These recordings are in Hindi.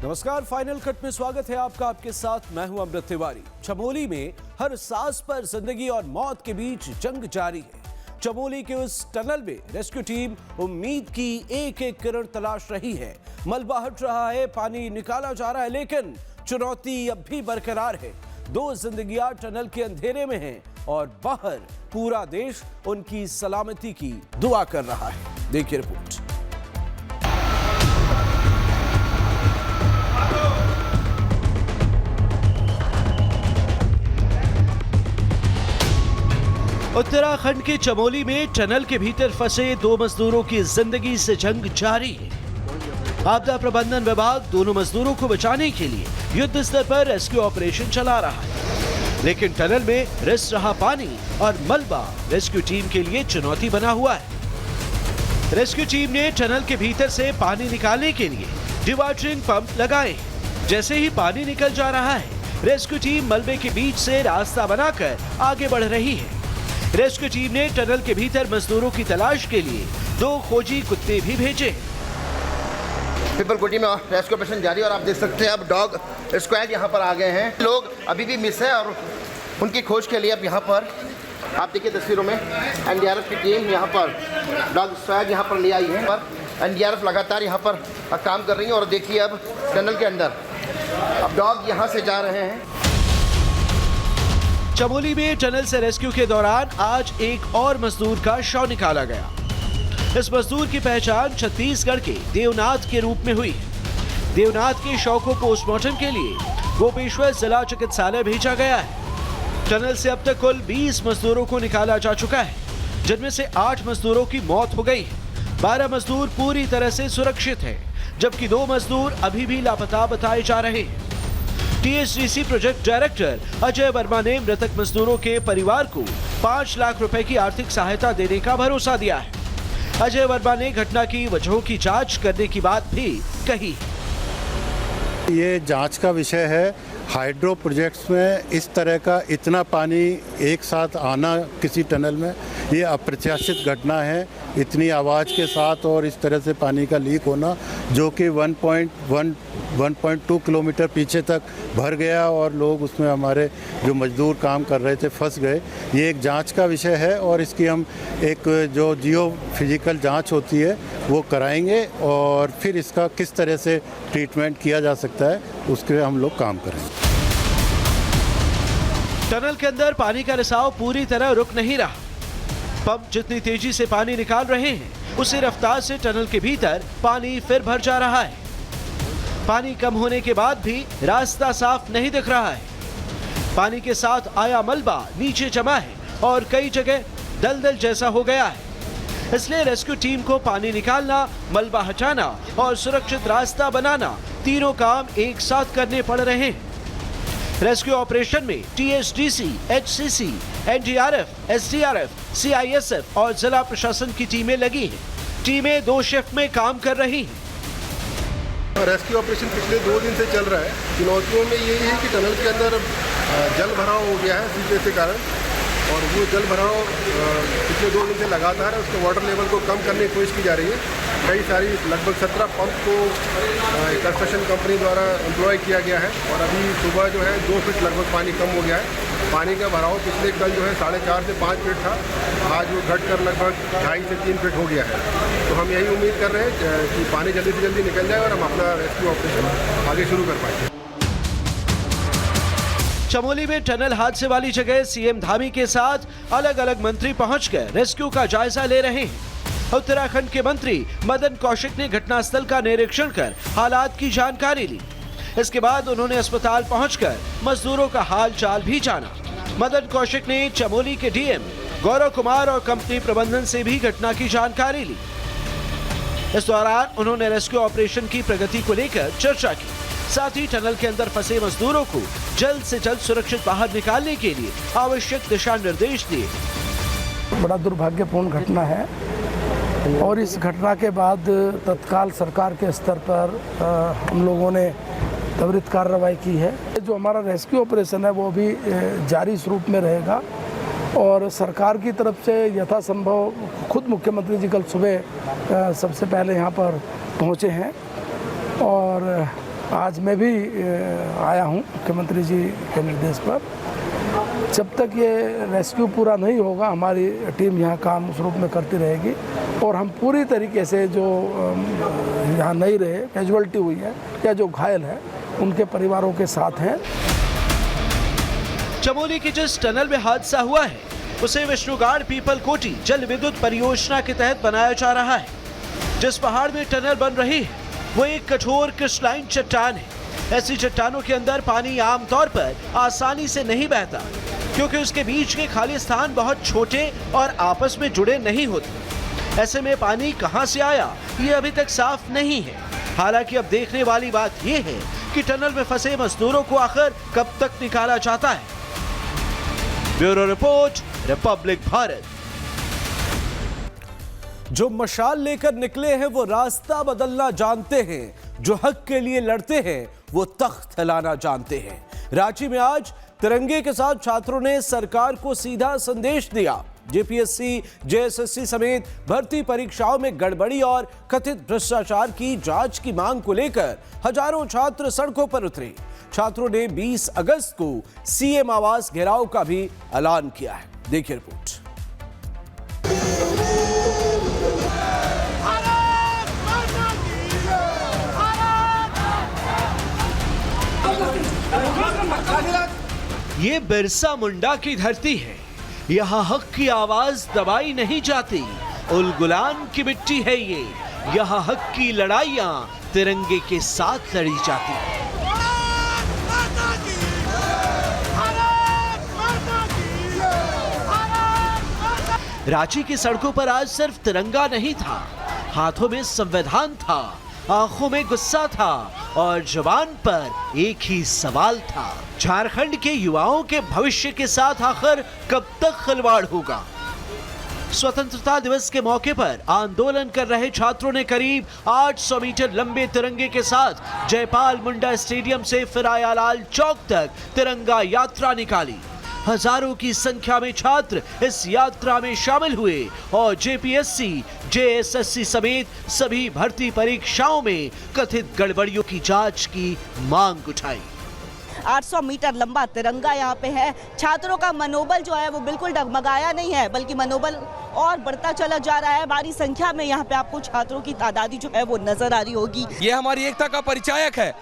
नमस्कार, फाइनल कट में स्वागत है आपका। आपके साथ मैं हूं अमृत तिवारी। चमोली में हर सांस पर जिंदगी और मौत के बीच जंग जारी है। चमोली के उस टनल में रेस्क्यू टीम उम्मीद की एक एक किरण तलाश रही है। मलबा हट रहा है, पानी निकाला जा रहा है, लेकिन चुनौती अब भी बरकरार है। 2 जिंदगियां टनल के अंधेरे में हैं और बाहर पूरा देश उनकी सलामती की दुआ कर रहा है। देखिए रिपोर्ट। उत्तराखंड के चमोली में टनल के भीतर फंसे 2 मजदूरों की जिंदगी से जंग जारी है। आपदा प्रबंधन विभाग दोनों मजदूरों को बचाने के लिए युद्ध स्तर पर रेस्क्यू ऑपरेशन चला रहा है, लेकिन टनल में रिस रहा पानी और मलबा रेस्क्यू टीम के लिए चुनौती बना हुआ है। रेस्क्यू टीम ने टनल के भीतर से पानी निकालने के लिए डिवाटरिंग पंप लगाए। जैसे ही पानी निकल जा रहा है, रेस्क्यू टीम मलबे के बीच से रास्ता बनाकर आगे बढ़ रही है। रेस्क्यू टीम ने टनल के भीतर मजदूरों की तलाश के लिए 2 खोजी कुत्ते भी भेजे। पीपलकोटी में रेस्क्यू ऑपरेशन जारी और आप देख सकते हैं अब डॉग स्क्वाड यहाँ पर आ गए हैं। लोग अभी भी मिस है और उनकी खोज के लिए अब यहाँ पर आप देखिए तस्वीरों में एनडीआरएफ की टीम यहाँ पर डॉग स्क्वाड यहाँ पर ले आई है। पर एनडीआरएफ लगातार यहाँ पर काम कर रही है और देखिए अब टनल के अंदर अब डॉग यहाँ से जा रहे हैं। चमोली में टनल से रेस्क्यू के दौरान आज एक और मजदूर का शव निकाला गया। इस मजदूर की पहचान छत्तीसगढ़ के देवनाथ के रूप में हुई। देवनाथ के शव को पोस्टमार्टम के लिए गोपेश्वर जिला चिकित्सालय भेजा गया है। टनल से अब तक कुल 20 मजदूरों को निकाला जा चुका है, जिनमें से 8 मजदूरों की मौत हो गई है। 12 मजदूर पूरी तरह से सुरक्षित हैं, जबकि 2 मजदूर अभी भी लापता बताए जा रहे हैं। THDC project director Ajay Verma ने मृतक मजदूरों के परिवार को 5 लाख रुपए की आर्थिक सहायता देने का भरोसा दिया है। अजय वर्मा ने घटना की वजहों की जांच करने की बात भी कही। ये जांच का विषय है। हाइड्रो प्रोजेक्ट्स में इस तरह का इतना पानी एक साथ आना किसी टनल में, ये अप्रत्याशित घटना है। इतनी आवाज़ के साथ और इस तरह से पानी का लीक होना, जो कि 1.2 किलोमीटर पीछे तक भर गया और लोग उसमें हमारे जो मजदूर काम कर रहे थे फंस गए। ये एक जांच का विषय है और इसकी हम एक जो जियो फिजिकल जांच होती है वो कराएंगे और फिर इसका किस तरह से ट्रीटमेंट किया जा सकता है उसके हम लोग काम करेंगे। टनल के अंदर पानी का रिसाव पूरी तरह रुक नहीं रहा। पंप जितनी तेजी से पानी निकाल रहे हैं, उसी रफ्तार से टनल के भीतर पानी फिर भर जा रहा है। पानी कम होने के बाद भी रास्ता साफ नहीं दिख रहा है। पानी के साथ आया मलबा नीचे जमा है और कई जगह दलदल जैसा हो गया है। इसलिए रेस्क्यू टीम को पानी निकालना, मलबा हटाना और सुरक्षित रास्ता बनाना, तीनों काम एक साथ करने पड़ रहे हैं। रेस्क्यू ऑपरेशन में THDC, HCC, NDRF, SDRF, CISF और जिला प्रशासन की टीमें लगी हैं। टीमें 2 शिफ्ट में काम कर रही हैं। रेस्क्यू ऑपरेशन पिछले 2 दिन से चल रहा है। चुनौतियों में ये है कि टनल के अंदर जल भराव हो गया है सीपरेज के कारण, और वो जल भराव पिछले 2 दिन से लगातार है। उसके वाटर लेवल को कम करने की कोशिश की जा रही है। कई सारी लगभग 17 पंप को कंस्ट्रक्शन कंपनी द्वारा एम्प्लॉय किया गया है और अभी सुबह जो है 2 फीट लगभग पानी कम हो गया है। पानी का भराव पिछले कल जो है 4.5 से 5 फीट था, आज वो घटकर लगभग 2.5 से 3 फीट हो गया है। तो हम यही उम्मीद कर रहे हैं कि पानी जल्दी से जल्दी निकल जाए और हम अपना रेस्क्यू ऑपरेशन आगे शुरू कर पाएंगे। चमोली में टनल हादसे वाली जगह सीएम धामी के साथ अलग अलग मंत्री पहुंचकर रेस्क्यू का जायजा ले रहे हैं। उत्तराखंड के मंत्री मदन कौशिक ने घटनास्थल का निरीक्षण कर हालात की जानकारी ली। इसके बाद उन्होंने अस्पताल पहुंचकर मजदूरों का हाल चाल भी जाना। मदन कौशिक ने चमोली के डीएम गौरव कुमार और कंपनी प्रबंधन से भी घटना की जानकारी ली। इस दौरान उन्होंने रेस्क्यू ऑपरेशन की प्रगति को लेकर चर्चा की। साथ ही टनल के अंदर फंसे मजदूरों को जल्द से जल्द सुरक्षित बाहर निकालने के लिए आवश्यक दिशा निर्देश दिए। बड़ा दुर्भाग्यपूर्ण घटना है और इस घटना के बाद तत्काल सरकार के स्तर पर हम लोगों ने त्वरित कार्रवाई की है। जो हमारा रेस्क्यू ऑपरेशन है वो भी जारी स्वरूप में रहेगा और सरकार की तरफ से यथासंभव खुद मुख्यमंत्री जी कल सुबह सबसे पहले यहाँ पर पहुँचे हैं और आज मैं भी आया हूँ मुख्यमंत्री जी के निर्देश पर। जब तक ये रेस्क्यू पूरा नहीं होगा हमारी टीम यहाँ काम उस रूप में करती रहेगी और हम पूरी तरीके से जो यहाँ नहीं रहे, कैजुअल्टी हुई है या जो घायल है, उनके परिवारों के साथ हैं। चमोली के जिस टनल में हादसा हुआ है उसे विष्णुगाड़ पीपल कोटी जल विद्युत परियोजना के तहत बनाया जा रहा है। जिस पहाड़ में टनल बन रही है वो एक कठोर क्रिस्टलाइन चट्टान है। ऐसी चट्टानों के अंदर पानी आमतौर पर आसानी से नहीं बहता क्योंकि उसके बीच के खाली स्थान बहुत छोटे और आपस में जुड़े नहीं होते। ऐसे में पानी कहां से आया ये अभी तक साफ नहीं है। हालांकि अब देखने वाली बात ये है कि टनल में फंसे मजदूरों को आखिर कब तक निकाला जाता है। Bureau report, Republic Bharat. जो मशाल लेकर निकले हैं वो रास्ता बदलना जानते हैं, जो हक के लिए लड़ते हैं वो तख्त हिलाना जानते हैं। रांची में आज तिरंगे के साथ छात्रों ने सरकार को सीधा संदेश दिया। जेपीएससी, जेएसएससी समेत भर्ती परीक्षाओं में गड़बड़ी और कथित भ्रष्टाचार की जांच की मांग को लेकर हजारों छात्र सड़कों पर उतरे। छात्रों ने 20 अगस्त को सीएम आवास घेराव का भी ऐलान किया है। देखिए रिपोर्ट। ये बिरसा मुंडा की धरती है, यहाँ हक की आवाज दबाई नहीं जाती। उल गुलान की मिट्टी है ये, यहाँ हक की लड़ाइयां तिरंगे के साथ लड़ी जाती। रांची की सड़कों पर आज सिर्फ तिरंगा नहीं था, हाथों में संविधान था, आंखों में गुस्सा था और जुबान पर एक ही सवाल था। झारखंड के युवाओं के भविष्य के साथ आखिर कब तक खिलवाड़ होगा? स्वतंत्रता दिवस के मौके पर आंदोलन कर रहे छात्रों ने करीब 800 मीटर लंबे तिरंगे के साथ जयपाल मुंडा स्टेडियम से फिरायालाल चौक तक तिरंगा यात्रा निकाली। हजारों की संख्या में छात्र इस यात्रा में शामिल हुए और जेपीएससी, जेएसएससी समेत सभी भर्ती परीक्षाओं में कथित गड़बड़ियों की जांच की मांग उठाई। 800 मीटर लंबा तिरंगा यहाँ पे है। छात्रों का मनोबल जो है वो बिल्कुल डगमगाया नहीं है, बल्कि मनोबल और बढ़ता चला जा रहा है। भारी संख्या में यहाँ पे आपको छात्रों की तादादी जो है वो नजर आ रही होगी। ये हमारी एकता का परिचायक है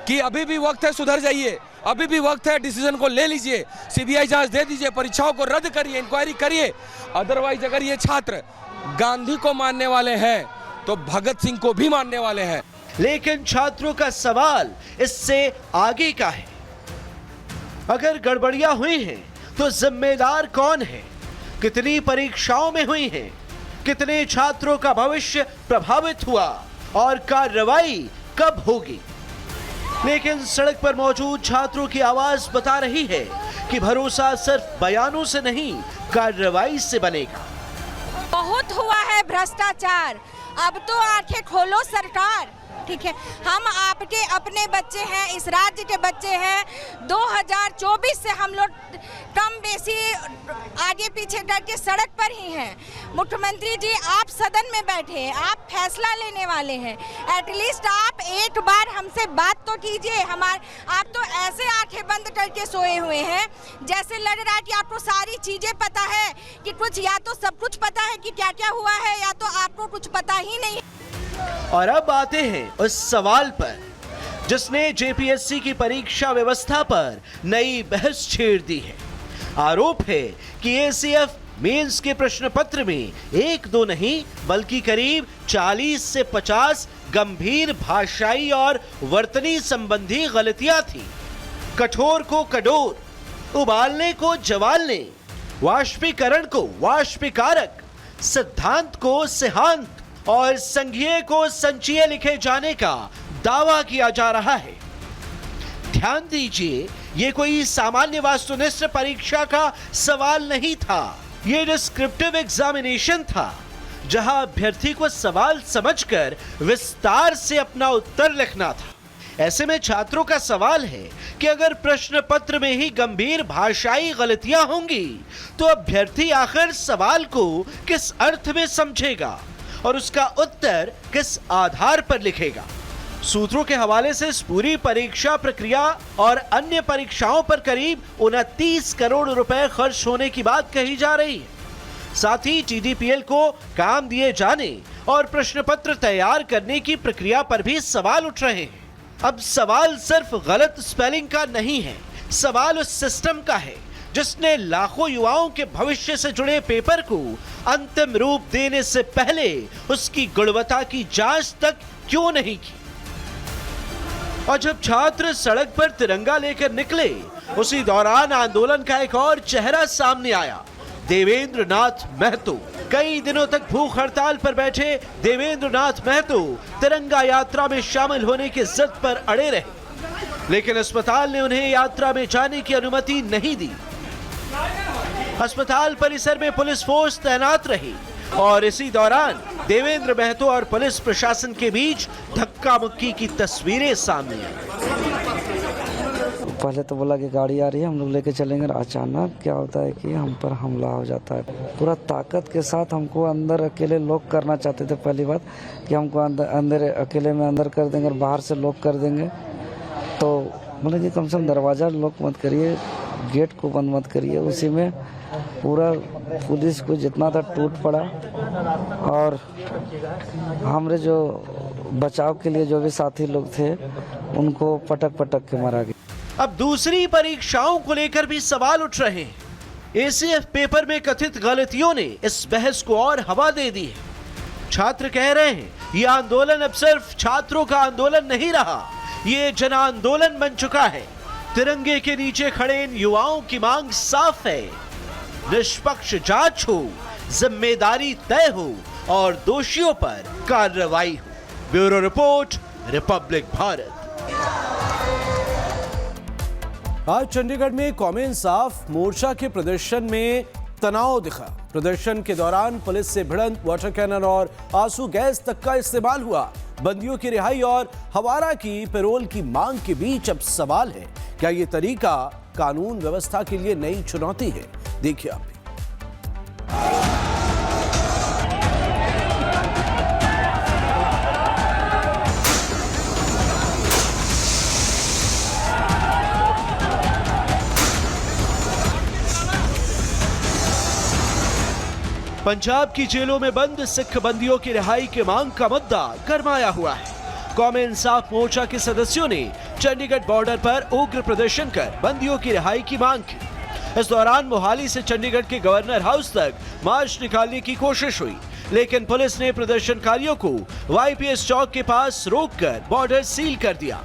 कि अभी भी वक्त है, सुधर जाइए, अभी भी वक्त है, डिसीजन को ले लीजिए, सीबीआई जांच दे दीजिए, परीक्षाओं को रद्द करिए, इंक्वायरी करिए। अदरवाइज अगर ये छात्र गांधी को मानने वाले हैं तो भगत सिंह को भी मानने वाले हैं। लेकिन छात्रों का सवाल इससे आगे का है। अगर गड़बड़ियां हुई हैं तो जिम्मेदार कौन है? कितनी परीक्षाओं में हुई हैं? कितने छात्रों का भविष्य प्रभावित हुआ और कार्रवाई कब होगी? लेकिन सड़क पर मौजूद छात्रों की आवाज बता रही है कि भरोसा सिर्फ बयानों से नहीं, कार्रवाई से बनेगा। बहुत हुआ है भ्रष्टाचार, अब तो आंखें खोलो सरकार। ठीक है, हम आपके अपने बच्चे हैं, इस राज्य के बच्चे हैं। 2024 से हम लोग कम बेसी आगे पीछे करके सड़क पर ही हैं। मुख्यमंत्री जी आप सदन में बैठे हैं, आप फैसला लेने वाले हैं, एटलीस्ट आप एक बार हमसे बात तो कीजिए। आप तो ऐसे आंखें बंद करके सोए हुए हैं जैसे लग रहा है कि आपको सारी चीजें पता है, कि कुछ या तो सब कुछ पता है कि क्या क्या हुआ है, या तो आपको कुछ पता ही नहीं। और अब आते हैं उस सवाल पर जिसने जेपीएससी की परीक्षा व्यवस्था पर नई बहस छेड़ दी है। आरोप है कि एसीएफ मेंस के प्रश्न पत्र में 1-2 नहीं बल्कि करीब 40 से 50 गंभीर भाषाई और वर्तनी संबंधी गलतियां थी। कठोर को कठोर, उबालने को जवालने, वाष्पीकरण को वाष्पीकारक, सिद्धांत को सिद्धांत और संघीय को संचयी लिखे जाने का दावा किया जा रहा है। ध्यान दीजिए, ये कोई सामान्य वस्तुनिष्ठ परीक्षा का सवाल नहीं था, ये डिस्क्रिप्टिव एग्जामिनेशन था जहां अभ्यर्थी को सवाल समझकर विस्तार से अपना उत्तर लिखना था। ऐसे में छात्रों का सवाल है कि अगर प्रश्न पत्र में ही गंभीर भाषाई गलतियां होंगी तो अभ्यर्थी आखिर सवाल को किस अर्थ में समझेगा और उसका उत्तर किस आधार पर लिखेगा? सूत्रों के हवाले से इस पूरी परीक्षा प्रक्रिया और अन्य परीक्षाओं पर करीब 29 करोड़ रुपए खर्च होने की बात कही जा रही है। साथ ही TDPL को काम दिए जाने और प्रश्न पत्र तैयार करने की प्रक्रिया पर भी सवाल उठ रहे हैं। अब सवाल सिर्फ गलत स्पेलिंग का नहीं है, सवाल उस सिस्टम का है जिसने लाखों युवाओं के भविष्य से जुड़े पेपर को अंतिम रूप देने से पहले उसकी गुणवत्ता की जांच तक क्यों नहीं की। और जब छात्र सड़क पर तिरंगा लेकर निकले, उसी दौरान आंदोलन का एक और चेहरा सामने आया, देवेंद्र नाथ महतो। कई दिनों तक भूख हड़ताल पर बैठे देवेंद्र नाथ महतो तिरंगा यात्रा में शामिल होने की जिद पर अड़े रहे, लेकिन अस्पताल ने उन्हें यात्रा में जाने की अनुमति नहीं दी। अस्पताल परिसर में पुलिस फोर्स तैनात रही और इसी दौरान देवेंद्र महतो और पुलिस प्रशासन के बीच धक्का मुक्की की तस्वीरें सामने आई। पहले तो बोला कि गाड़ी आ रही है, हम लोग लेके चलेंगे। अचानक क्या होता है कि हम पर हमला हो जाता है। पूरा ताकत के साथ हमको अंदर अकेले लॉक करना चाहते थे। पहली बात कि हमको अंदर अकेले में अंदर कर देंगे और बाहर से लॉक कर देंगे। तो बोले कि कम से कम दरवाज़ा लॉक मत करिए, गेट को बंद मत करिए। उसी में पूरा पुलिस को जितना था टूट पड़ा और हमारे जो बचाव के लिए जो भी साथी लोग थे उनको पटक पटक के मारा गया। अब दूसरी परीक्षाओं को लेकर भी सवाल उठ रहे हैं। ACF पेपर में कथित गलतियों ने इस बहस को और हवा दे दी है। छात्र कह रहे हैं ये आंदोलन अब सिर्फ छात्रों का आंदोलन नहीं रहा, ये जन आंदोलन बन चुका है। तिरंगे के नीचे खड़े इन युवाओं की मांग साफ है, निष्पक्ष जांच हो, जिम्मेदारी तय हो और दोषियों पर कार्रवाई हो। Bureau report, Republic Bharat. आज चंडीगढ़ में कौमी इंसाफ मोर्चा के प्रदर्शन में तनाव दिखा। प्रदर्शन के दौरान पुलिस से भिड़ंत, वाटर कैनन और आंसू गैस तक का इस्तेमाल हुआ। बंदियों की रिहाई और हवाला की पैरोल की मांग के बीच अब सवाल है, क्या ये तरीका कानून व्यवस्था के लिए नई चुनौती है? देखिए आप। पंजाब की जेलों में बंद सिख बंदियों की रिहाई की मांग का मुद्दा गरमाया हुआ है। कौमी इंसाफ मोर्चा के सदस्यों ने चंडीगढ़ बॉर्डर पर उग्र प्रदर्शन कर बंदियों की रिहाई की मांग की। इस दौरान मोहाली से चंडीगढ़ के गवर्नर हाउस तक मार्च निकालने की कोशिश हुई, लेकिन पुलिस ने प्रदर्शनकारियों को YPS चौक के पास रोककर बॉर्डर सील कर दिया,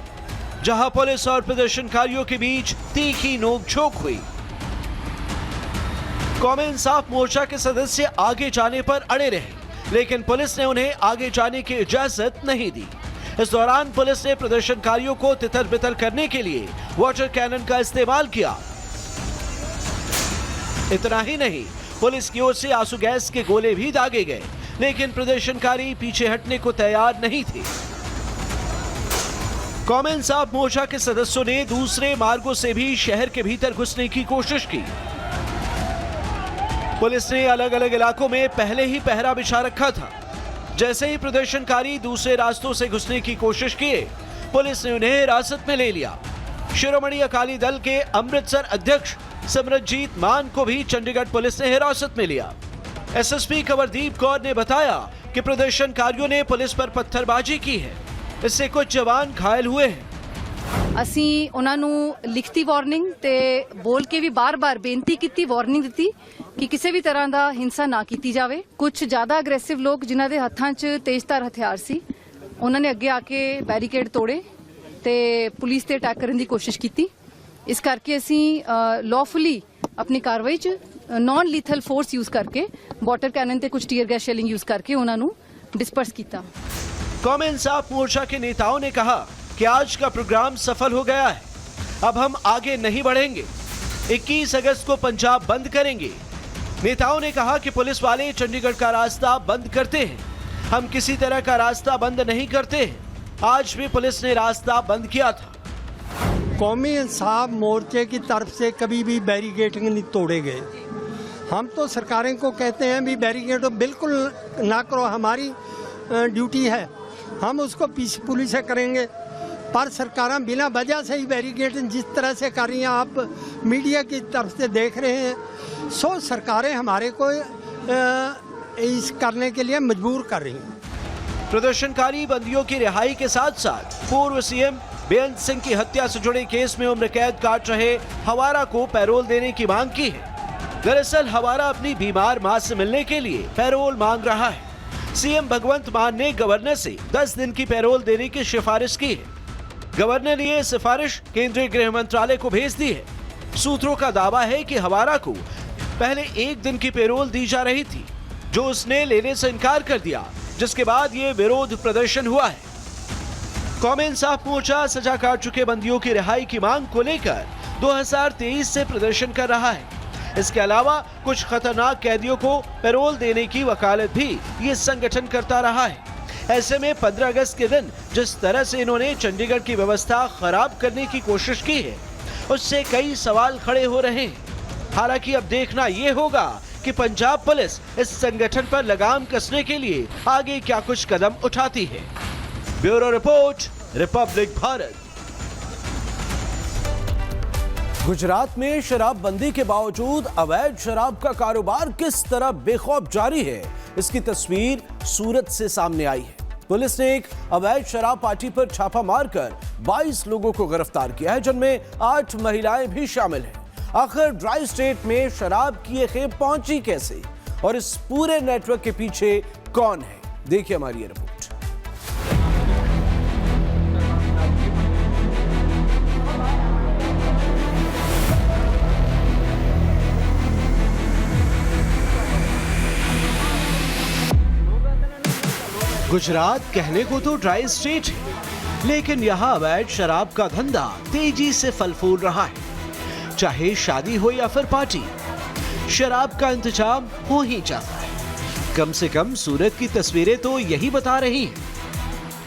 जहां पुलिस और प्रदर्शनकारियों के बीच तीखी नोकझोंक हुई। कौमी इंसाफ मोर्चा के सदस्य आगे जाने पर अड़े रहे, लेकिन पुलिस ने उन्हें आगे जाने की इजाजत नहीं दी। इस दौरान पुलिस ने प्रदर्शनकारियों को तितर बितर करने के लिए वाटर कैनन का इस्तेमाल किया। इतना ही नहीं, पुलिस की ओर से आंसू गैस के गोले भी दागे गए, लेकिन प्रदर्शनकारी पीछे हटने को तैयार नहीं थे। कौमी इंसाफ मोर्चा के सदस्यों ने दूसरे मार्गों से भी शहर के भीतर घुसने की कोशिश की। पुलिस ने अलग अलग इलाकों में पहले ही पहरा बिछा रखा था। जैसे ही प्रदर्शनकारी दूसरे रास्तों से घुसने की कोशिश किए, पुलिस ने उन्हें हिरासत में ले लिया। शिरोमणि अकाली दल के अमृतसर अध्यक्ष सिमरनजीत मान को भी चंडीगढ़ पुलिस ने हिरासत में लिया। SSP कंवरदीप कौर ने बताया कि प्रदर्शनकारियों ने पुलिस पर पत्थरबाजी की है, इससे कुछ जवान घायल हुए हैं। ਅਸੀਂ ਉਹਨਾਂ ਨੂੰ ਲਿਖਤੀ ਵਾਰਨਿੰਗ ਤੇ ਬੋਲ ਕੇ ਵੀ ਬਾਰ-ਬਾਰ ਬੇਨਤੀ ਕੀਤੀ, ਵਾਰਨਿੰਗ ਦਿੱਤੀ ਕਿ ਕਿਸੇ ਵੀ ਤਰ੍ਹਾਂ ਦਾ ਹਿੰਸਾ ਨਾ ਕੀਤੀ ਜਾਵੇ। ਕੁਝ ਜ਼ਿਆਦਾ ਅਗਰੈਸਿਵ ਲੋਕ ਜਿਨ੍ਹਾਂ ਦੇ ਹੱਥਾਂ 'ਚ ਤੇਜ਼ਧਾਰ ਹਥਿਆਰ ਸੀ, ਉਹਨਾਂ ਨੇ ਅੱਗੇ ਆ ਕੇ ਬੈਰੀਕੇਡ ਤੋੜੇ ਤੇ ਪੁਲਿਸ ਤੇ ਅਟੈਕ ਕਰਨ ਦੀ ਕੋਸ਼ਿਸ਼ ਕੀਤੀ। ਇਸ ਕਰਕੇ ਅਸੀਂ ਲੌਫੁਲੀ ਆਪਣੀ ਕਾਰਵਾਈ 'ਚ ਨॉन ਲੀਥਲ ਫੋਰਸ ਯੂਜ਼ ਕਰਕੇ ਵਾਟਰ ਕੈਨਨ ਤੇ ਕੁਝ ਟੀਅਰ ਗੈਸ ਸ਼ੈਲਿੰਗ ਯੂਜ਼ ਕਰਕੇ ਉਹਨਾਂ ਨੂੰ डिस्पर्स ਕੀਤਾ। कौमी इंसाफ मोर्चा के नेताओं ने कहा कि आज का प्रोग्राम सफल हो गया है, अब हम आगे नहीं बढ़ेंगे। 21 अगस्त को पंजाब बंद करेंगे। नेताओं ने कहा कि पुलिस वाले चंडीगढ़ का रास्ता बंद करते हैं, हम किसी तरह का रास्ता बंद नहीं करते हैं। आज भी पुलिस ने रास्ता बंद किया था। कौमी इंसाफ मोर्चे की तरफ से कभी भी बैरिकेडिंग नहीं तोड़े गए। हम तो सरकारें को कहते हैं भी बैरिकेड बिल्कुल ना करो, हमारी ड्यूटी है, हम उसको पीसफुली से करेंगे। पर सरकारें बिना वजह से ही बैरिकेड जिस तरह से कर रही हैं, आप मीडिया की तरफ से देख रहे हैं, सो सरकारें हमारे को इस करने के लिए मजबूर कर रही हैं। प्रदर्शनकारी बंदियों की रिहाई के साथ साथ पूर्व सीएम बेअंत सिंह की हत्या से जुड़े केस में उम्र कैद काट रहे हवारा को पैरोल देने की मांग की है। दरअसल हवारा अपनी बीमार मां से मिलने के लिए पैरोल मांग रहा है। सीएम भगवंत मान ने गवर्नर से 10 दिन की पैरोल देने की सिफारिश की है। गवर्नर ने यह सिफारिश केंद्रीय गृह मंत्रालय को भेज दी है। सूत्रों का दावा है कि हवारा को पहले 1 दिन की पैरोल दी जा रही थी, जो उसने लेने से इनकार कर दिया, जिसके बाद ये विरोध प्रदर्शन हुआ है। कौमी इंसाफ मोर्चा सजा काट चुके बंदियों की रिहाई की मांग को लेकर 2023 से प्रदर्शन कर रहा है। इसके अलावा कुछ खतरनाक कैदियों को पैरोल देने की वकालत भी ये संगठन करता रहा है। ऐसे में 15 अगस्त के दिन जिस तरह से इन्होंने चंडीगढ़ की व्यवस्था खराब करने की कोशिश की है, उससे कई सवाल खड़े हो रहे हैं। हालांकि अब देखना ये होगा कि पंजाब पुलिस इस संगठन पर लगाम कसने के लिए आगे क्या कुछ कदम उठाती है। Bureau report, Republic Bharat. Gujarat में शराबबंदी के बावजूद अवैध शराब का कारोबार किस तरह बेखौफ जारी है, इसकी तस्वीर सूरत से सामने आई है। पुलिस ने एक अवैध शराब पार्टी पर छापा मारकर 22 लोगों को गिरफ्तार किया है, जिनमें 8 महिलाएं भी शामिल हैं। आखिर ड्राई स्टेट में शराब की ये खेप पहुंची कैसे और इस पूरे नेटवर्क के पीछे कौन है, देखिए हमारी ये रिपोर्ट। गुजरात कहने को तो ड्राई स्टेट है, लेकिन यहाँ अवैध शराब का धंधा तेजी से फल फूल रहा है। चाहे शादी हो या फिर पार्टी, शराब का इंतजाम हो ही जाता है। कम से कम सूरत की तस्वीरें तो यही बता रही हैं,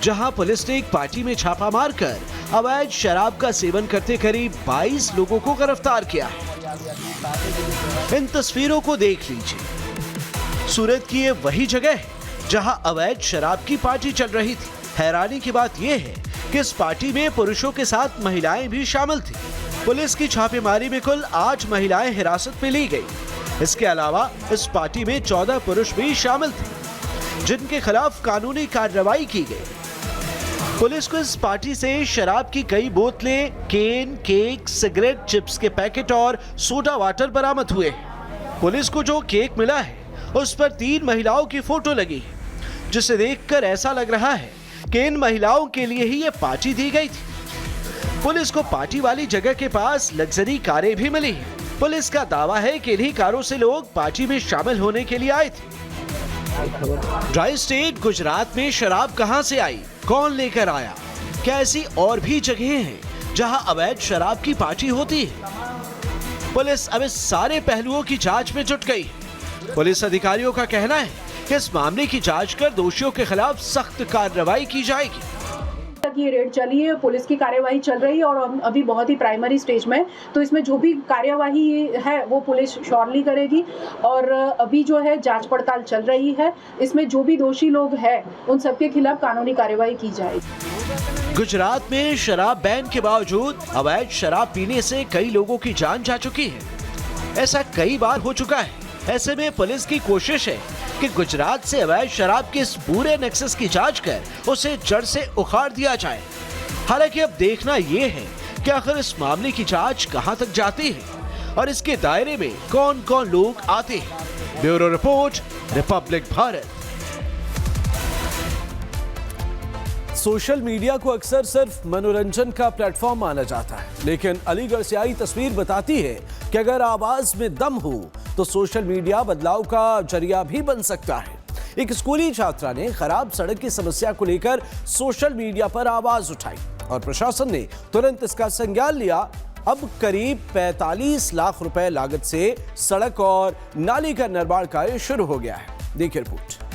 जहां पुलिस ने एक पार्टी में छापा मारकर अवैध शराब का सेवन करते करीब 22 लोगों को गिरफ्तार किया है। इन तस्वीरों को देख लीजिए। सूरत की ये वही जगह है जहां अवैध शराब की पार्टी चल रही थी। हैरानी की बात यह है कि इस पार्टी में पुरुषों के साथ महिलाएं भी शामिल थी। पुलिस की छापेमारी में कुल 8 महिलाएं हिरासत में ली गई। इसके अलावा इस पार्टी में 14 पुरुष भी शामिल थे, जिनके खिलाफ कानूनी कार्रवाई की गई। पुलिस को इस पार्टी से शराब की कई बोतलें, केन, केक, सिगरेट, चिप्स के पैकेट और सोडा वाटर बरामद हुए। पुलिस को जो केक मिला है उस पर 3 महिलाओं की फोटो लगी है, जिसे देखकर ऐसा लग रहा है कि इन महिलाओं के लिए ही ये पार्टी दी गई थी। पुलिस को पार्टी वाली जगह के पास लग्जरी कारें भी मिली हैं। पुलिस का दावा है कि इन्हीं कारों से लोग पार्टी में शामिल होने के लिए आए थे। ड्राई स्टेट गुजरात में शराब कहां से आई, कौन लेकर आया, क्या ऐसी और भी जगहें हैं जहां अवैध शराब की पार्टी होती है? पुलिस अब इस सारे पहलुओं की जांच में जुट गई है। पुलिस अधिकारियों का कहना है कि इस मामले की जांच कर दोषियों के खिलाफ सख्त कार्रवाई की जाएगी। ये रेड चली है, पुलिस की कार्यवाही चल रही है और अभी बहुत ही प्राइमरी स्टेज में, तो इसमें जो भी कार्यवाही है वो पुलिस श्योरली करेगी और अभी जो है जांच पड़ताल चल रही है। इसमें जो भी दोषी लोग हैं उन सबके खिलाफ कानूनी कार्यवाही की जाएगी। गुजरात में शराब बैन के बावजूद अवैध शराब पीने से कई लोगों की जान जा चुकी है। ऐसा कई बार हो चुका है। ऐसे में पुलिस की कोशिश है कि गुजरात से अवैध शराब के इस पूरे नेक्सस की जांच कर उसे जड़ से उखाड़ दिया जाए। हालांकि अब देखना यह है कि आखिर इस मामले की जांच कहां तक जाती है और इसके दायरे में कौन कौन लोग आते हैं। Bureau report, Republic Bharat. Social media को अक्सर सिर्फ मनोरंजन का प्लेटफॉर्म माना जाता है, लेकिन अलीगढ़ से आई तस्वीर बताती है कि अगर आवाज में दम हो तो सोशल मीडिया बदलाव का जरिया भी बन सकता है। एक स्कूली छात्रा ने खराब सड़क की समस्या को लेकर सोशल मीडिया पर आवाज उठाई और प्रशासन ने तुरंत इसका संज्ञान लिया। अब करीब 45 लाख रुपए लागत से सड़क और नाली का निर्माण कार्य शुरू हो गया है। देखिए रिपोर्ट।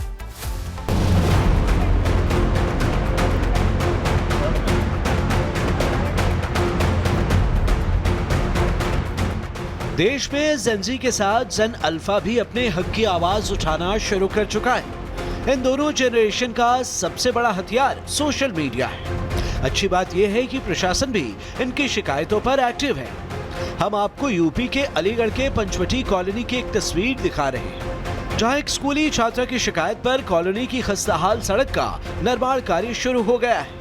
देश में जेन ज़ी के साथ जेन अल्फा भी अपने हक की आवाज उठाना शुरू कर चुका है। इन दोनों जनरेशन का सबसे बड़ा हथियार सोशल मीडिया है। अच्छी बात यह है कि प्रशासन भी इनकी शिकायतों पर एक्टिव है। हम आपको यूपी के अलीगढ़ के पंचवटी कॉलोनी की एक तस्वीर दिखा रहे हैं, जहां एक स्कूली छात्रा की शिकायत पर कॉलोनी की खस्ताहाल सड़क का निर्माण कार्य शुरू हो गया है।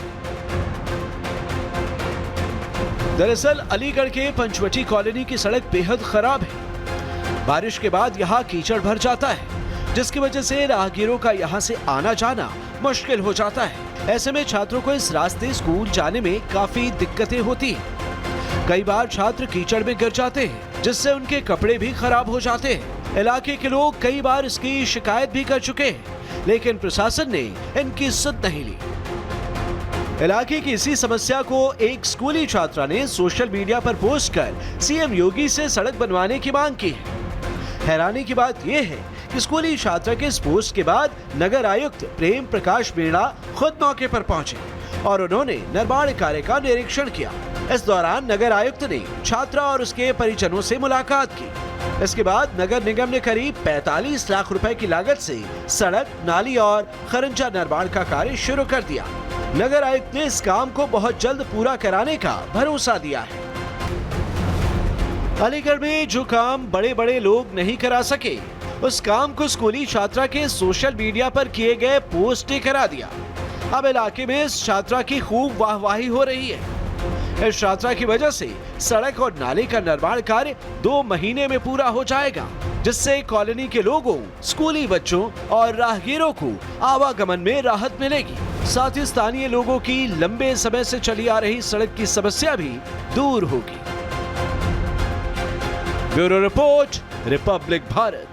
दरअसल अलीगढ़ के पंचवटी कॉलोनी की सड़क बेहद खराब है। बारिश के बाद यहाँ कीचड़ भर जाता है, जिसकी वजह से राहगीरों का यहाँ से आना जाना मुश्किल हो जाता है। ऐसे में छात्रों को इस रास्ते स्कूल जाने में काफी दिक्कतें होती हैं। कई बार छात्र कीचड़ में गिर जाते हैं, जिससे उनके कपड़े भी खराब हो जाते हैं। इलाके के लोग कई बार इसकी शिकायत भी कर चुके हैं, लेकिन प्रशासन ने इनकी सुध नहीं ली। इलाके की इसी समस्या को एक स्कूली छात्रा ने सोशल मीडिया पर पोस्ट कर सीएम योगी से सड़क बनवाने की मांग की है। हैरानी की बात यह है कि स्कूली छात्रा के इस पोस्ट के बाद नगर आयुक्त प्रेम प्रकाश मीणा खुद मौके पर पहुंचे और उन्होंने निर्माण कार्य का निरीक्षण किया। इस दौरान नगर आयुक्त ने छात्रा और उसके परिजनों से मुलाकात की। इसके बाद नगर निगम ने करीब 45 लाख रुपए की लागत से सड़क, नाली और खरंजा निर्माण का कार्य शुरू कर दिया। नगर आयुक्त ने इस काम को बहुत जल्द पूरा कराने का भरोसा दिया है। अलीगढ़ में जो काम बड़े बड़े लोग नहीं करा सके, उस काम को स्कूली छात्रा के सोशल मीडिया पर किए गए पोस्ट ने करा दिया। अब इलाके में इस छात्रा की खूब वाहवाही हो रही है। इस छात्रा की वजह से सड़क और नाले का निर्माण कार्य 2 महीने में पूरा हो जाएगा, जिससे कॉलोनी के लोगों, स्कूली बच्चों और राहगीरों को आवागमन में राहत मिलेगी। साथ ही स्थानीय लोगों की लंबे समय से चली आ रही सड़क की समस्या भी दूर होगी। Bureau report, Republic Bharat.